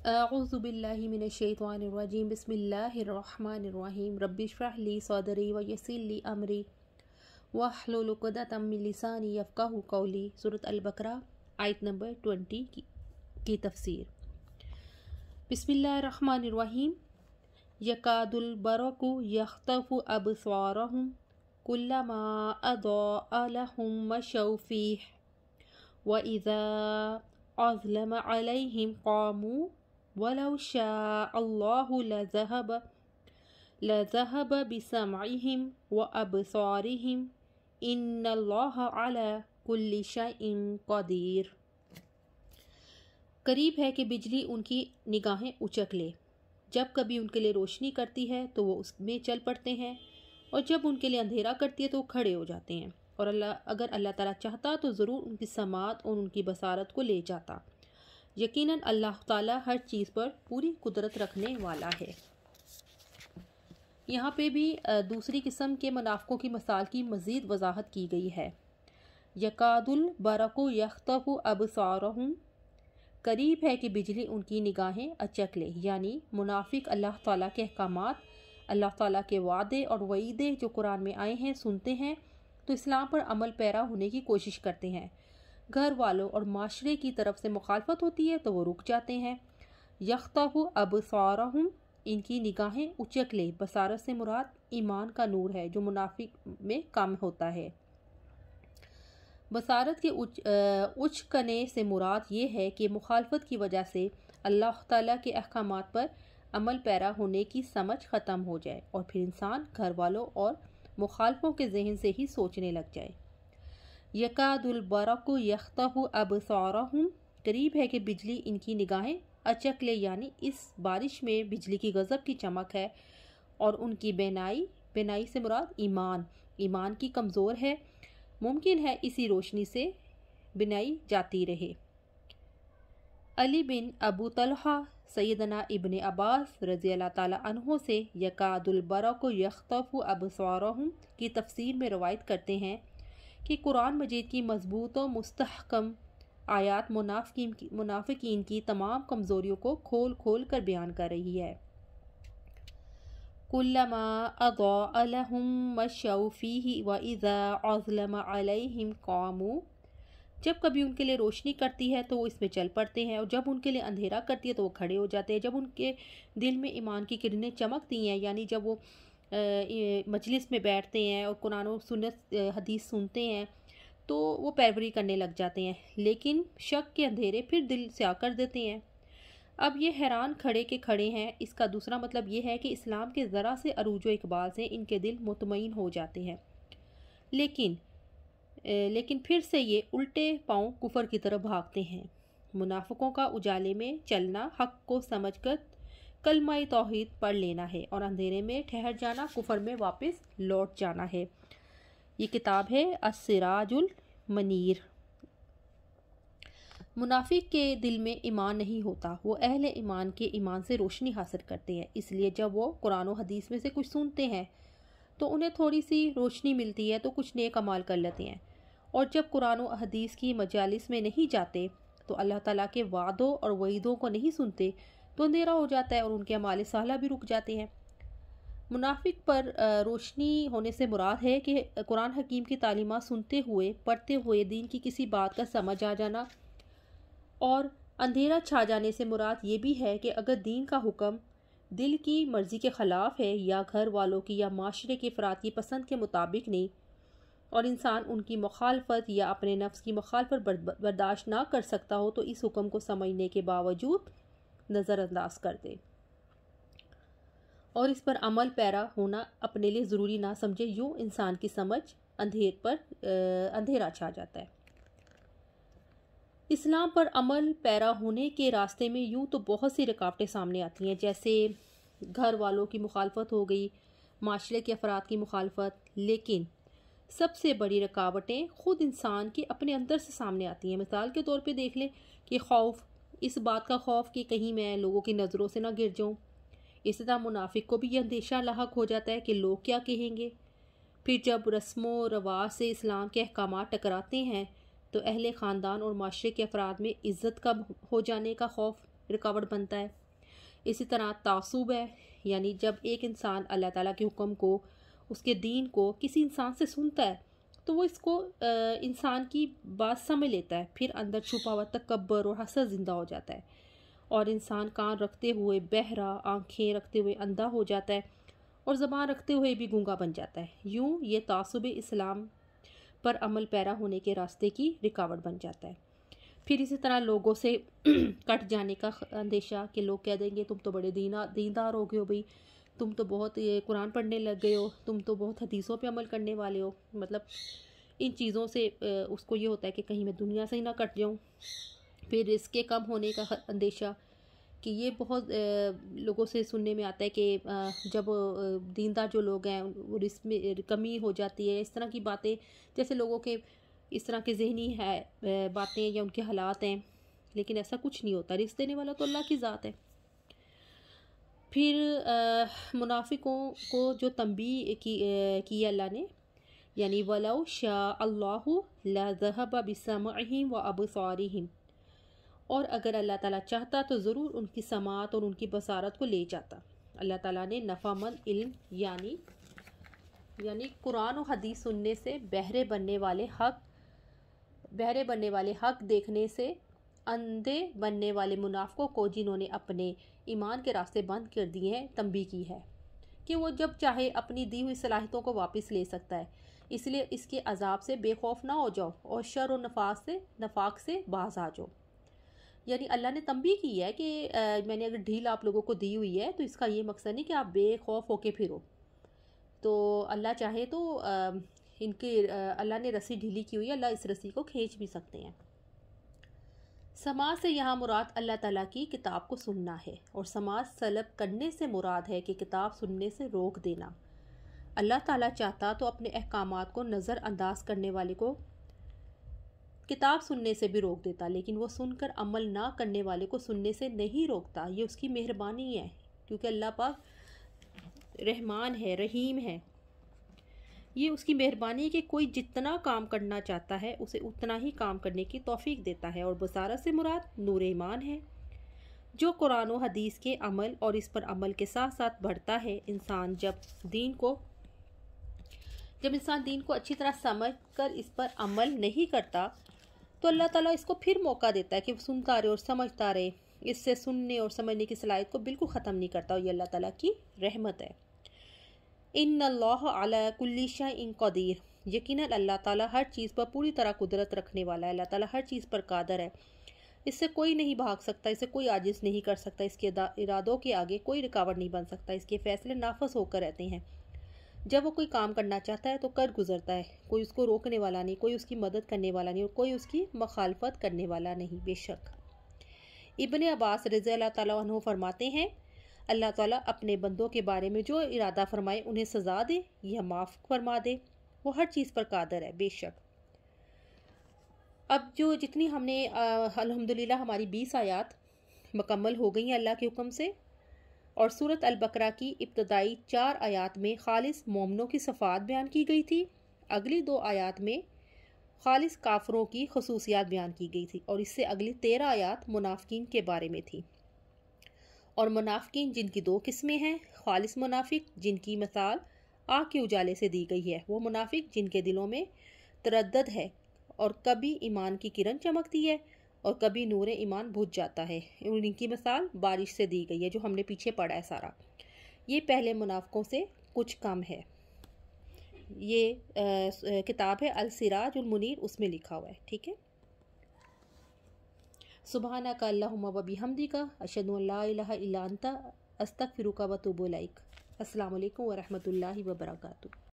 اعوذ باللہ من الشیطان الرجیم بسم اللہ الرحمن الرحیم رب اشرح لی صدری ویسر لی امری واحلل عقدۃ من لسانی یفقہوا قولی۔ سورۃ البقرہ آیت نمبر 20 کی تفسیر۔ بسم اللہ الرحمن الرحیم۔ یکاد البرق یخطف ابصارہم کلما اضاء لہم مشوا فیہ وَإِذَا أَظْلَمَ عَلَيْهِمْ قَامُوا وَلَوْ شَاءَ اللَّهُ لَذَهَبَ بِسَمْعِهِمْ وَأَبْصَارِهِمْ إِنَّ اللَّهَ عَلَى كُلِّ شَيْءٍ قَدِيرٌ۔ قریب ہے کہ بجلی ان کی نگاہیں اچک لے، جب کبھی ان کے لیے روشنی کرتی ہے تو وہ اس میں چل پڑتے ہیں، اور جب ان کے لیے اندھیرا کرتی ہے تو وہ کھڑے ہو جاتے ہیں، اور اگر اللہ تعالیٰ چاہتا تو ضرور ان کی سماعت اور ان کی بصارت کو لے جاتا۔ یقیناً اللہ تعالیٰ ہر چیز پر پوری قدرت رکھنے والا ہے۔ یہاں پہ بھی دوسری قسم کے منافقوں کی مثال کی مزید وضاحت کی گئی ہے۔ یکاد البرق یخطف ابصارہم، قریب ہے کہ بجلی ان کی نگاہیں اچک لے، یعنی منافق اللہ تعالیٰ کے احکامات، اللہ تعالیٰ کے وعدے اور وعیدیں جو قرآن میں آئے ہیں سنتے ہیں تو اسلام پر عمل پیرا ہونے کی کوشش کرتے ہیں۔ گھر والوں اور معاشرے کی طرف سے مخالفت ہوتی ہے تو وہ رک جاتے ہیں۔ یخطف ابصارہم، ان کی نگاہیں اچک لے، بصارت سے مراد ایمان کا نور ہے جو منافق میں کم ہوتا ہے۔ بصارت کے اچکنے سے مراد یہ ہے کہ مخالفت کی وجہ سے اللہ تعالیٰ کے احکامات پر عمل پیرا ہونے کی سمجھ ختم ہو جائے اور پھر انسان گھر والوں اور مخالفوں کے ذہن سے ہی سوچنے لگ جائے۔ یکاد البرق یخطف ابصارہم، قریب ہے کہ بجلی ان کی نگاہیں اچک لے، یعنی اس بارش میں بجلی کی غضب کی چمک ہے، اور ان کی بینائی سے مراد ایمان کی کمزور ہے، ممکن ہے اسی روشنی سے بنائی جاتی رہے۔ علی بن ابو طلحہ سیدنا ابن عباس رضی اللہ تعالیٰ عنہ سے یکاد البرق یخطف ابصارہم کی تفسیر میں روایت کرتے ہیں کہ قرآن مجید کی مضبوط و مستحکم آیات منافقین کی تمام کمزوریوں کو کھول کھول کر بیان کر رہی ہے۔ کلما اضاء لہم مشوا فیہ وَإِذَا أَظْلَمَ عَلَيْهِمْ قَامُوا، جب کبھی ان کے لیے روشنی کرتی ہے تو وہ اس میں چل پڑتے ہیں، اور جب ان کے لیے اندھیرا کرتی ہے تو وہ کھڑے ہو جاتے ہیں۔ جب ان کے دل میں ایمان کی کرنیں چمکتی ہیں، یعنی جب وہ مجلس میں بیٹھتے ہیں اور قرآن و سنت حدیث سنتے ہیں تو وہ پیروی کرنے لگ جاتے ہیں، لیکن شک کے اندھیرے پھر دل سیاہ کر دیتے ہیں۔ اب یہ حیران کھڑے کے کھڑے ہیں، اس کا دوسرا مطلب یہ ہے کہ اسلام کے ذرا سے عروج و اقبال سے ان کے دل مطمئن ہو جاتے ہیں، لیکن پھر سے یہ الٹے پاؤں کفر کی طرف بھاگتے ہیں۔ منافقوں کا اجالے میں چلنا حق کو سمجھ کر کلمہ توحید پڑھ لینا ہے، اور اندھیرے میں ٹھہر جانا کفر میں واپس لوٹ جانا ہے۔ یہ کتاب ہے السراج المنیر۔ منافق کے دل میں ایمان نہیں ہوتا، وہ اہل ایمان کے ایمان سے روشنی حاصل کرتے ہیں، اس لیے جب وہ قرآن و حدیث میں سے کچھ سنتے ہیں تو انہیں تھوڑی سی روشنی ملتی ہے تو کچھ نیک اعمال کر لیتے ہیں، اور جب قرآن و حدیث کی مجالس میں نہیں جاتے تو اللہ تعالیٰ کے وعدوں اور وعیدوں کو نہیں سنتے تو اندھیرا ہو جاتا ہے اور ان کے اعمال صالحہ بھی رک جاتے ہیں۔ منافق پر روشنی ہونے سے مراد ہے کہ قرآن حکیم کی تعلیمات سنتے ہوئے پڑھتے ہوئے دین کی کسی بات کا سمجھ آ جانا، اور اندھیرا چھا جانے سے مراد یہ بھی ہے کہ اگر دین کا حکم دل کی مرضی کے خلاف ہے، یا گھر والوں کی یا معاشرے کے افراد کی پسند کے مطابق نہیں، اور انسان ان کی مخالفت یا اپنے نفس کی مخالفت برداشت نہ کر سکتا ہو تو اس حکم کو سمجھنے کے باوجود نظر انداز کر دے اور اس پر عمل پیرا ہونا اپنے لیے ضروری نہ سمجھے، یوں انسان کی سمجھ اندھیرا چھا جاتا ہے۔ اسلام پر عمل پیرا ہونے کے راستے میں یوں تو بہت سی رکاوٹیں سامنے آتی ہیں، جیسے گھر والوں کی مخالفت ہو گئی، معاشرے کے افراد کی مخالفت، لیکن سب سے بڑی رکاوٹیں خود انسان کے اپنے اندر سے سامنے آتی ہیں۔ مثال کے طور پہ دیکھ لیں کہ خوف، اس بات کا خوف کہ کہیں میں لوگوں کی نظروں سے نہ گر جاؤں۔ اسی طرح منافق کو بھی یہ اندیشہ لاحق ہو جاتا ہے کہ لوگ کیا کہیں گے۔ پھر جب رسم و رواج سے اسلام کے احکامات ٹکراتے ہیں تو اہل خاندان اور معاشرے کے افراد میں عزت کم ہو جانے کا خوف، رکاوٹ بنتا ہے۔ اسی طرح تعصب ہے، یعنی جب ایک انسان اللہ تعالیٰ کے حکم کو، اس کے دین کو کسی انسان سے سنتا ہے تو وہ اس کو انسان کی بات سمجھ لیتا ہے، پھر اندر چھپا ہوا تکبر اور حسد زندہ ہو جاتا ہے، اور انسان کان رکھتے ہوئے بہرا، آنکھیں رکھتے ہوئے اندھا ہو جاتا ہے، اور زبان رکھتے ہوئے بھی گونگا بن جاتا ہے۔ یوں یہ تعصب اسلام پر عمل پیرا ہونے کے راستے کی رکاوٹ بن جاتا ہے۔ پھر اسی طرح لوگوں سے کٹ جانے کا اندیشہ، کہ لوگ کہہ دیں گے تم تو بڑے دیندار ہو گئے ہو بھائی، تم تو بہت قرآن پڑھنے لگ گئے ہو، تم تو بہت حدیثوں پہ عمل کرنے والے ہو، مطلب ان چیزوں سے اس کو یہ ہوتا ہے کہ کہیں میں دنیا سے ہی نہ کٹ جاؤں۔ پھر رزق کے کم ہونے کا اندیشہ، کہ یہ بہت لوگوں سے سننے میں آتا ہے کہ جب دیندار جو لوگ ہیں وہ رزق میں کمی ہو جاتی ہے، اس طرح کی باتیں، جیسے لوگوں کے اس طرح کے ذہنی ہے باتیں یا ان کے حالات ہیں، لیکن ایسا کچھ نہیں ہوتا، رزق دینے والا تو اللہ کی ذات ہے۔ پھر منافقوں کو جو تنبیہ کی اللہ نے، یعنی وَلَوْ شَاءَ اللَّهُ لَذَهَبَ بِسَمْعِهِمْ وَأَبْصَارِهِمْ، اور اگر اللہ تعالیٰ چاہتا تو ضرور ان کی سماعت اور ان کی بصارت کو لے جاتا۔ اللہ تعالیٰ نے نفع مند علم یعنی قرآن و حدیث سننے سے بہرے بننے والے حق دیکھنے سے اندھے بننے والے منافقوں کو، جنہوں نے اپنے ایمان کے راستے بند کر دیے ہیں، تنبیہ کی ہے کہ وہ جب چاہے اپنی دی ہوئی صلاحیتوں کو واپس لے سکتا ہے، اس لیے اس کے عذاب سے بے خوف نہ ہو جاؤ اور شر و نفاق سے باز آ جاؤ۔ یعنی اللہ نے تنبیہ کی ہے کہ میں نے اگر ڈھیل آپ لوگوں کو دی ہوئی ہے تو اس کا یہ مقصد نہیں کہ آپ بے خوف ہو کے پھرو، تو اللہ چاہے تو اللہ نے رسی ڈھیلی کی ہوئی ہے، اللہ اس رسی کو کھینچ بھی سکتے ہیں۔ سماعت سے یہاں مراد اللہ تعالیٰ کی کتاب کو سننا ہے، اور سماعت سلب کرنے سے مراد ہے کہ کتاب سننے سے روک دینا۔ اللہ تعالیٰ چاہتا تو اپنے احکامات کو نظر انداز کرنے والے کو کتاب سننے سے بھی روک دیتا، لیکن وہ سن کر عمل نہ کرنے والے کو سننے سے نہیں روکتا۔ یہ اس کی مہربانی ہے، کیونکہ اللہ پاک رحمان ہے، رحیم ہے۔ یہ اس کی مہربانی ہے کہ کوئی جتنا کام کرنا چاہتا ہے اسے اتنا ہی کام کرنے کی توفیق دیتا ہے، اور بصارت سے مراد نور ایمان ہے، جو قرآن و حدیث کے عمل اور اس پر عمل کے ساتھ ساتھ بڑھتا ہے۔ جب انسان دین کو اچھی طرح سمجھ کر اس پر عمل نہیں کرتا تو اللہ تعالیٰ اس کو پھر موقع دیتا ہے کہ وہ سنتا رہے اور سمجھتا رہے، اس سے سننے اور سمجھنے کی صلاحیت کو بالکل ختم نہیں کرتا، اور یہ اللہ تعالیٰ کی رحمت ہے۔ ان اللہ علی کل شیء قدیر، یقیناً اللہ تعالیٰ ہر چیز پر پوری طرح قدرت رکھنے والا ہے، اللہ تعالیٰ ہر چیز پر قادر ہے، اس سے کوئی نہیں بھاگ سکتا، اسے کوئی عاجز نہیں کر سکتا، اس کے ارادوں کے آگے کوئی رکاوٹ نہیں بن سکتا، اس کے فیصلے نافذ ہو کر رہتے ہیں۔ جب وہ کوئی کام کرنا چاہتا ہے تو کر گزرتا ہے، کوئی اس کو روکنے والا نہیں، کوئی اس کی مدد کرنے والا نہیں، اور کوئی اس کی مخالفت کرنے والا نہیں۔ بے شک ابن عباس رضی اللہ تعالیٰ عنہ فرماتے ہیں، اللہ تعالیٰ اپنے بندوں کے بارے میں جو ارادہ فرمائے انہیں سزا دے یا معاف فرما دے، وہ ہر چیز پر قادر ہے۔ بے شک اب جو جتنی ہم نے الحمدللہ ہماری 20 آیات مکمل ہو گئی ہیں اللہ کے حکم سے، اور سورۃ البقرہ کی ابتدائی 4 آیات میں خالص مومنوں کی صفات بیان کی گئی تھی، اگلی 2 آیات میں خالص کافروں کی خصوصیات بیان کی گئی تھی، اور اس سے اگلی 13 آیات منافقین کے بارے میں تھی۔ اور منافقین جن کی 2 قسمیں ہیں، خالص منافق جن کی مثال آگ کے اجالے سے دی گئی ہے، وہ منافق جن کے دلوں میں تردد ہے اور کبھی ایمان کی کرن چمکتی ہے اور کبھی نور ایمان بجھ جاتا ہے، ان کی مثال بارش سے دی گئی ہے، جو ہم نے پیچھے پڑھا ہے سارا۔ یہ پہلے منافقوں سے کچھ کم ہے۔ یہ کتاب ہے السراج المنیر، اس میں لکھا ہوا ہے، ٹھیک ہے۔ سبحانک اللہم و بحمدک، اشہد ان لا الہ الا انت، استغفرک و اتوب الیک۔ السلام علیکم ورحمۃ اللہ وبرکاتہ۔